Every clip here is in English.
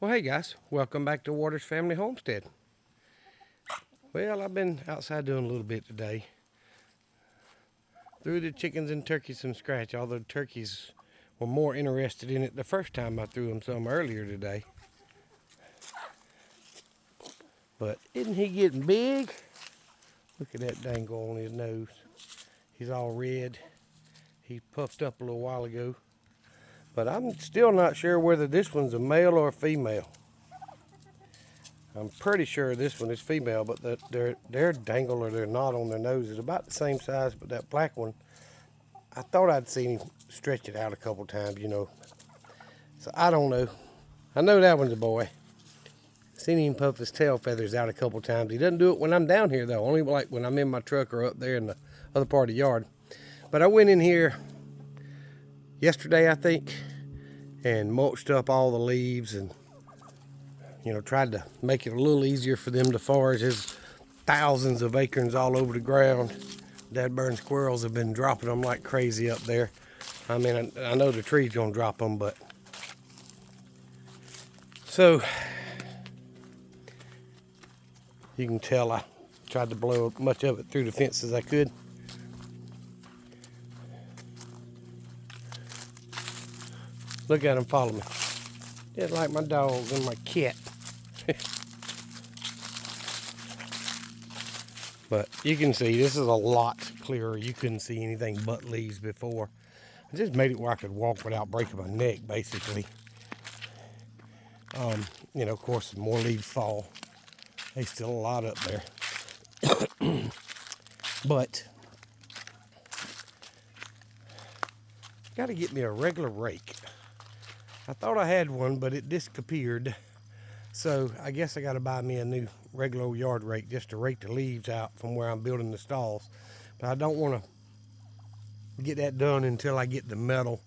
Well, hey guys, welcome back to Waters Family Homestead. Well, I've been outside doing a little bit today. Threw the chickens and turkeys some scratch, although turkeys were more interested in it the first time I threw them some earlier today. But isn't he getting big? Look at that dangle on his nose. He's all red. He puffed up a little while ago. But I'm still not sure whether this one's a male or a female. I'm pretty sure this one is female, but their dangle or their knot on their nose is about the same size, but that black one, I thought I'd seen him stretch it out a couple times, So I don't know. I know that one's a boy. Seen him puff his tail feathers out a couple times. He doesn't do it when I'm down here though, only like when I'm in my truck or up there in the other part of the yard. But I went in here yesterday, I think, and mulched up all the leaves and tried to make it a little easier for them to forage. There's thousands of acorns all over the ground. Dadburn squirrels have been dropping them like crazy up there. I mean, I know the tree's gonna drop them, but so you can tell I tried to blow as much of it through the fence as I could. Look at them follow me. Just like my dog and my cat. But you can see this is a lot clearer. You couldn't see anything but leaves before. I just made it where I could walk without breaking my neck, basically. Of course, more leaves fall. There's still a lot up there. But got to get me a regular rake. I thought I had one, but it disappeared. So I guess I got to buy me a new regular old yard rake just to rake the leaves out from where I'm building the stalls. But I don't want to get that done until I get the metal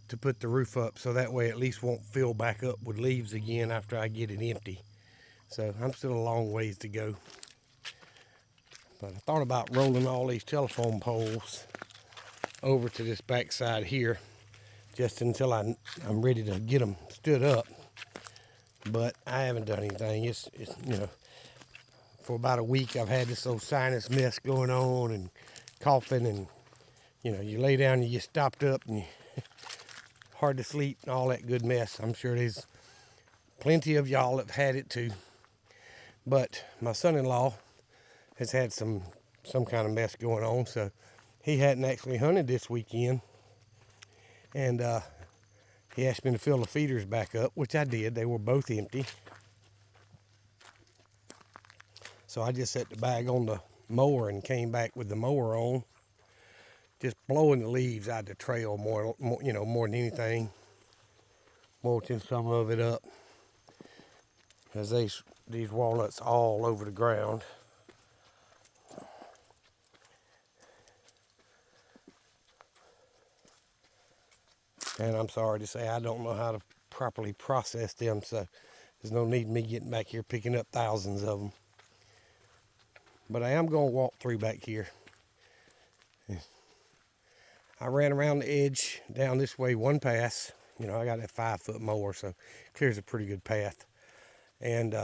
to put the roof up, so that way at least won't fill back up with leaves again after I get it empty. So I'm still a long ways to go. But I thought about rolling all these telephone poles over to this backside here just until I'm ready to get them stood up. But I haven't done anything. It's for about a week I've had this old sinus mess going on and coughing, and you lay down and you get stopped up and you hard to sleep and all that good mess. I'm sure there's plenty of y'all that have had it too. But my son-in-law has had some kind of mess going on, so he hadn't actually hunted this weekend. And he asked me to fill the feeders back up, which I did. They were both empty. So I just set the bag on the mower and came back with the mower on, just blowing the leaves out of the trail more than anything, mulching some of it up, because these walnuts all over the ground. And I'm sorry to say I don't know how to properly process them, so there's no need in me getting back here picking up thousands of them. But I am going to walk through back here. I ran around the edge down this way one pass. I got that 5-foot mower, so clears a pretty good path. And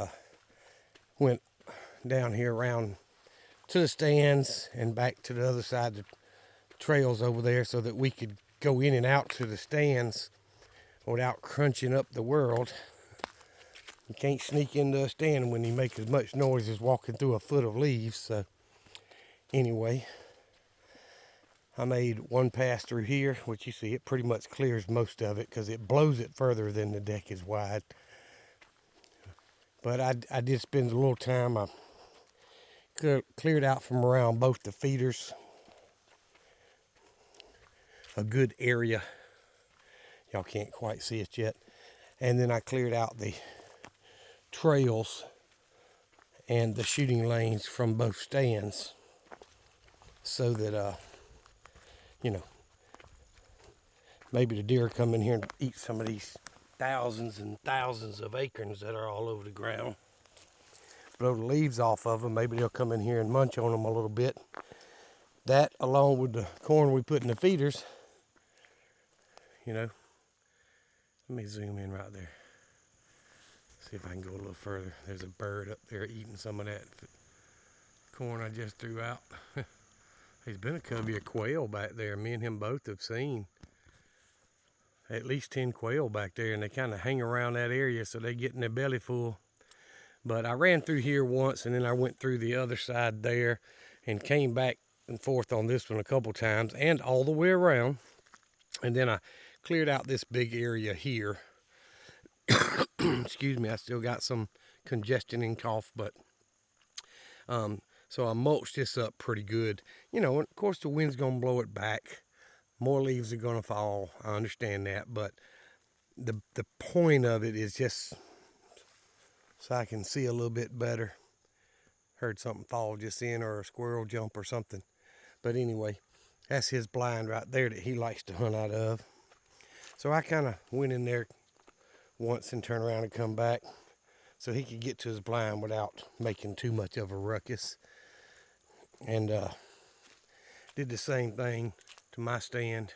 went down here around to the stands and back to the other side of the trails over there so that we could go in and out to the stands without crunching up the world. You can't sneak into a stand when you make as much noise as walking through a foot of leaves. So anyway, I made one pass through here, which you see it pretty much clears most of it because it blows it further than the deck is wide. But I did spend a little time. I cleared out from around both the feeders a good area. Y'all can't quite see it yet. And then I cleared out the trails and the shooting lanes from both stands so that maybe the deer come in here and eat some of these thousands and thousands of acorns that are all over the ground. Blow the leaves off of them, maybe they'll come in here and munch on them a little bit. That, along with the corn we put in the feeders, let me zoom in right there. See if I can go a little further. There's a bird up there eating some of that corn I just threw out. There's been a covey of quail back there. Me and him both have seen at least 10 quail back there, and they kind of hang around that area, so they getting their belly full. But I ran through here once, and then I went through the other side there and came back and forth on this one a couple times and all the way around. And then I cleared out this big area here. Excuse me, I still got some congestion and cough, but so I mulched this up pretty good. You know, of course the wind's gonna blow it back. More leaves are gonna fall. I understand that, but the point of it is just so I can see a little bit better. Heard something fall just then, or a squirrel jump or something. But anyway, that's his blind right there that he likes to hunt out of. So I kind of went in there once and turned around and come back so he could get to his blind without making too much of a ruckus. And did the same thing to my stand.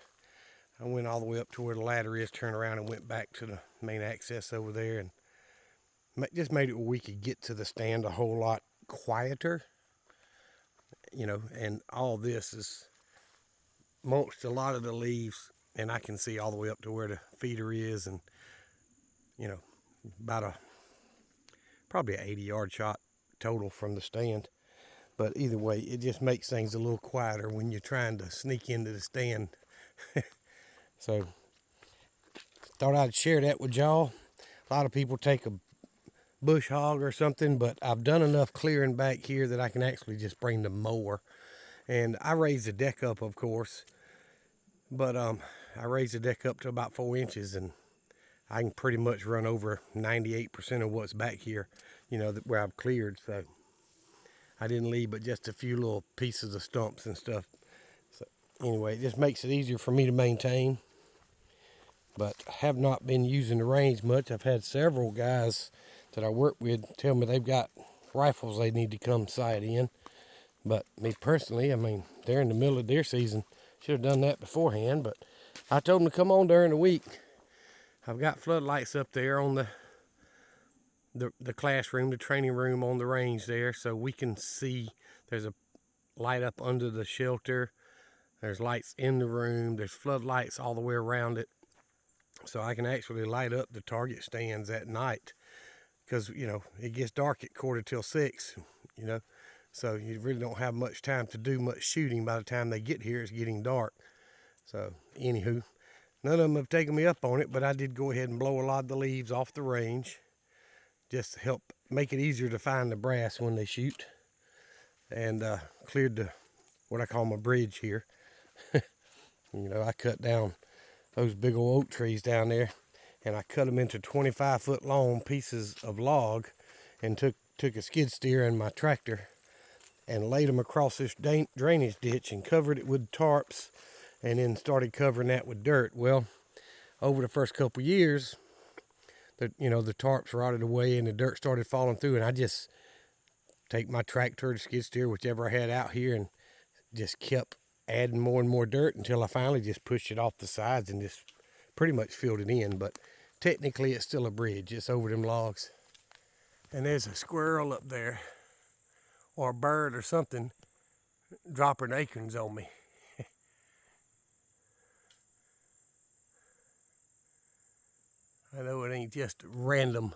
I went all the way up to where the ladder is, turned around and went back to the main access over there, and just made it where we could get to the stand a whole lot quieter. You know, and all this is mulched a lot of the leaves, and I can see all the way up to where the feeder is, and you know, about probably an 80-yard shot total from the stand. But either way, it just makes things a little quieter when you're trying to sneak into the stand. So thought I'd share that with y'all. A lot of people take a bush hog or something, but I've done enough clearing back here that I can actually just bring the mower. And I raised the deck up, of course, but I raised the deck up to about 4 inches, and I can pretty much run over 98% of what's back here, you know, where I've cleared. So I didn't leave but just a few little pieces of stumps and stuff. So anyway, it just makes it easier for me to maintain. But I have not been using the range much. I've had several guys that I work with tell me they've got rifles they need to come sight in. But me personally, I mean, they're in the middle of deer season. Should have done that beforehand, but I told them to come on during the week. I've got floodlights up there on the classroom, the training room on the range there, so we can see. There's a light up under the shelter. There's lights in the room. There's floodlights all the way around it. So I can actually light up the target stands at night, because, you know, it gets dark at 5:45, you know. So you really don't have much time to do much shooting. By the time they get here, it's getting dark. So anywho, none of them have taken me up on it, but I did go ahead and blow a lot of the leaves off the range just to help make it easier to find the brass when they shoot. And cleared what I call my bridge here. You know, I cut down those big old oak trees down there, and I cut them into 25-foot long pieces of log, and took a skid steer and my tractor and laid them across this drainage ditch and covered it with tarps, and then started covering that with dirt. Well, over the first couple years, the tarps rotted away and the dirt started falling through, and I just take my tractor, the skid steer, whichever I had out here, and just kept adding more and more dirt until I finally just pushed it off the sides and just pretty much filled it in. But technically it's still a bridge, it's over them logs. And there's a squirrel up there, or a bird or something, dropping acorns on me. I know it ain't just random.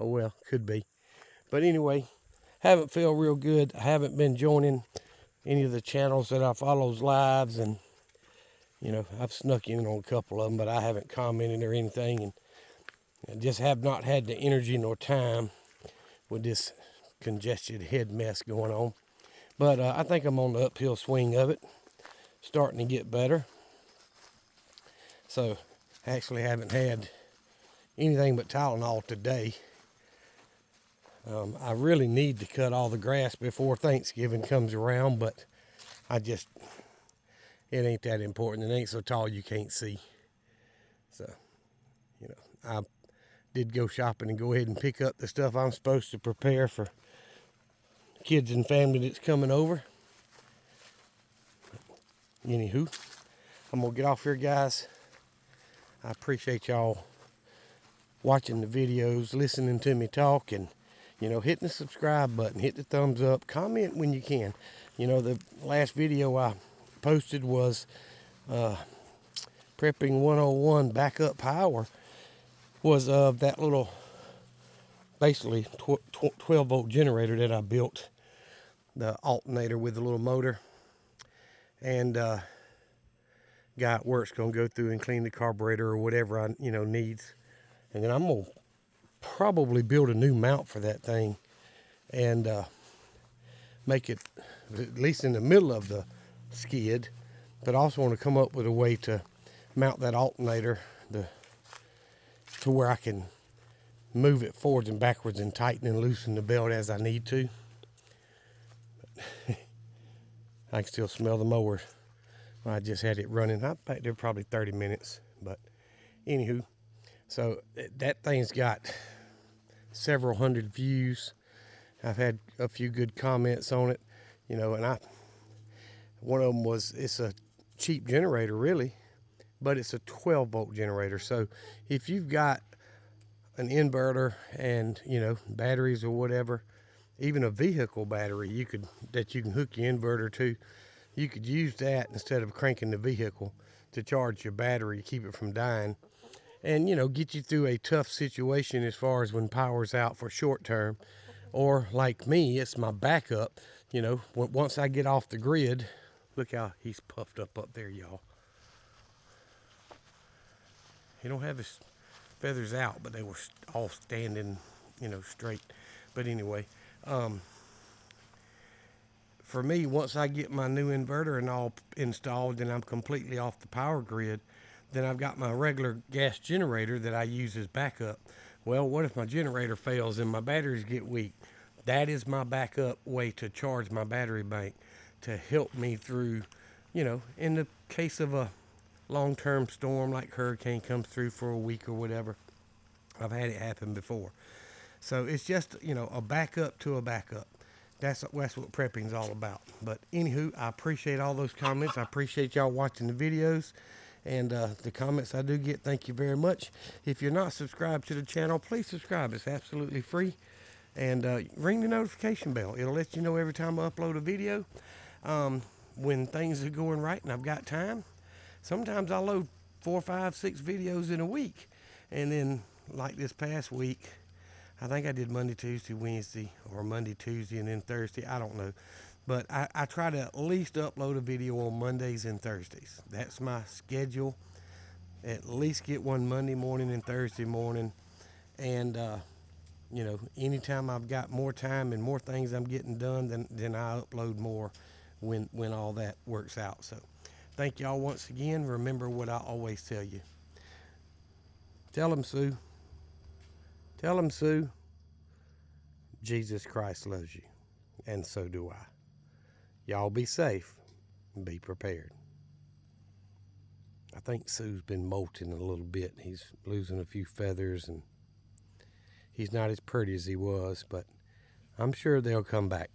Oh well, could be. But anyway, haven't felt real good. I haven't been joining any of the channels that I follow's lives, and you know, I've snuck in on a couple of them, but I haven't commented or anything, and I just have not had the energy nor time with this congested head mess going on. But I think I'm on the uphill swing of it, starting to get better. So I actually haven't had anything but Tylenol today. I really need to cut all the grass before Thanksgiving comes around, but it ain't that important. It ain't so tall you can't see. So, you know, I did go shopping and go ahead and pick up the stuff I'm supposed to prepare for kids and family that's coming over. Anywho, I'm gonna get off here, guys. I appreciate y'all watching the videos, listening to me talk, and, you know, hitting the subscribe button, hit the thumbs up, comment when you can. You know, the last video I posted was Prepping 101 backup power, was of that little, basically 12 volt generator that I built, the alternator with the little motor, and guy at work's gonna go through and clean the carburetor or whatever I needs, and then I'm gonna probably build a new mount for that thing and make it at least in the middle of the skid, but I also want to come up with a way to mount that alternator to where I can move it forwards and backwards and tighten and loosen the belt as I need to. I can still smell the mower. I just had it running. I bet they're probably 30 minutes, but anywho, so that thing's got several hundred views. I've had a few good comments on it, you know, and one of them was, it's a cheap generator really, but it's a 12 volt generator. So if you've got an inverter and, you know, batteries or whatever, even a vehicle battery that you can hook your inverter to, you could use that instead of cranking the vehicle to charge your battery, keep it from dying, and, you know, get you through a tough situation as far as when power's out for short term. Or like me, it's my backup. You know, once I get off the grid, look how he's puffed up there, y'all. He don't have his feathers out, but they were all standing, you know, straight. But anyway, for me, once I get my new inverter and all installed and I'm completely off the power grid, then I've got my regular gas generator that I use as backup. Well, what if my generator fails and my batteries get weak? That is my backup way to charge my battery bank to help me through, you know, in the case of a long-term storm like hurricane comes through for a week or whatever. I've had it happen before. So it's just, you know, a backup to a backup. That's what prepping's all about. But anywho, I appreciate all those comments. I appreciate y'all watching the videos. And the comments I do get, thank you very much. If you're not subscribed to the channel, please subscribe. It's absolutely free. And ring the notification bell. It'll let you know every time I upload a video. When things are going right and I've got time. Sometimes I'll load 4, 5, 6 videos in a week. And then, like this past week, I think I did Monday, Tuesday, Wednesday, or Monday, Tuesday, and then Thursday. I don't know. But I try to at least upload a video on Mondays and Thursdays. That's my schedule. At least get one Monday morning and Thursday morning. And, you know, anytime I've got more time and more things I'm getting done, then I upload more when all that works out. So thank y'all once again. Remember what I always tell you. Tell them, Sue. Tell them, Sue. Jesus Christ loves you. And so do I. Y'all be safe and be prepared. I think Sue's been molting a little bit. He's losing a few feathers and he's not as pretty as he was, but I'm sure they'll come back.